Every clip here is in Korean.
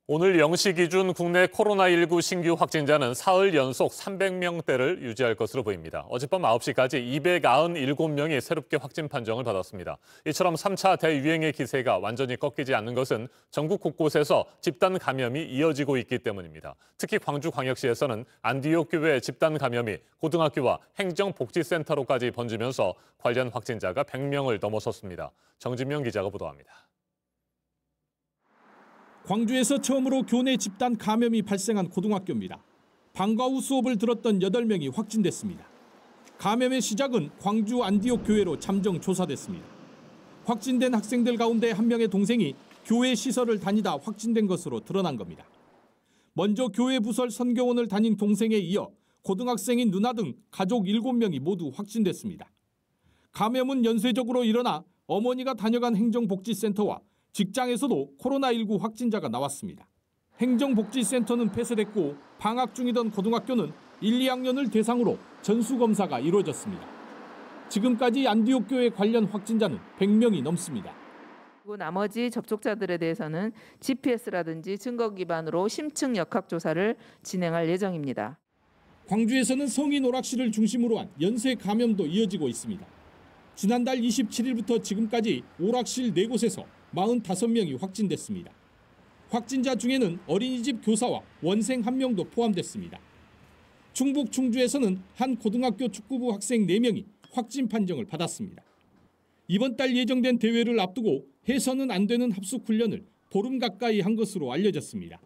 오늘 0시 기준 국내 코로나19 신규 확진자는 사흘 연속 300명대를 유지할 것으로 보입니다. 어젯밤 9시까지 297명이 새롭게 확진 판정을 받았습니다. 이처럼 3차 대유행의 기세가 완전히 꺾이지 않는 것은 전국 곳곳에서 집단 감염이 이어지고 있기 때문입니다. 특히 광주광역시에서는 안디옥 교회 집단 감염이 고등학교와 행정복지센터로까지 번지면서 관련 확진자가 100명을 넘어섰습니다. 정진명 기자가 보도합니다. 광주에서 처음으로 교내 집단 감염이 발생한 고등학교입니다. 방과 후 수업을 들었던 8명이 확진됐습니다. 감염의 시작은 광주 안디옥 교회로 잠정 조사됐습니다. 확진된 학생들 가운데 한 명의 동생이 교회 시설을 다니다 확진된 것으로 드러난 겁니다. 먼저 교회 부설 선교원을 다닌 동생에 이어 고등학생인 누나 등 가족 7명이 모두 확진됐습니다. 감염은 연쇄적으로 일어나 어머니가 다녀간 행정복지센터와 직장에서도 코로나19 확진자가 나왔습니다. 행정복지센터는 폐쇄됐고 방학 중이던 고등학교는 1, 2학년을 대상으로 전수검사가 이루어졌습니다. 지금까지 안디옥 교회 관련 확진자는 100명이 넘습니다. 그리고 나머지 접촉자들에 대해서는 GPS라든지 증거 기반으로 심층 역학조사를 진행할 예정입니다. 광주에서는 성인 오락실을 중심으로 한 연쇄 감염도 이어지고 있습니다. 지난달 27일부터 지금까지 오락실 4곳에서 45명이 확진됐습니다. 확진자 중에는 어린이집 교사와 원생 1명도 포함됐습니다. 충북 충주에서는 한 고등학교 축구부 학생 4명이 확진 판정을 받았습니다. 이번 달 예정된 대회를 앞두고 해서는 안 되는 합숙훈련을 보름 가까이 한 것으로 알려졌습니다.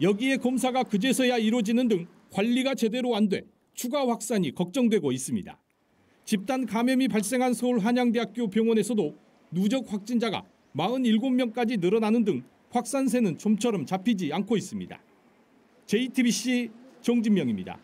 여기에 검사가 그제서야 이루어지는 등 관리가 제대로 안 돼 추가 확산이 걱정되고 있습니다. 집단 감염이 발생한 서울 한양대학교 병원에서도 누적 확진자가 47명까지 늘어나는 등 확산세는 좀처럼 잡히지 않고 있습니다. JTBC 정진명입니다.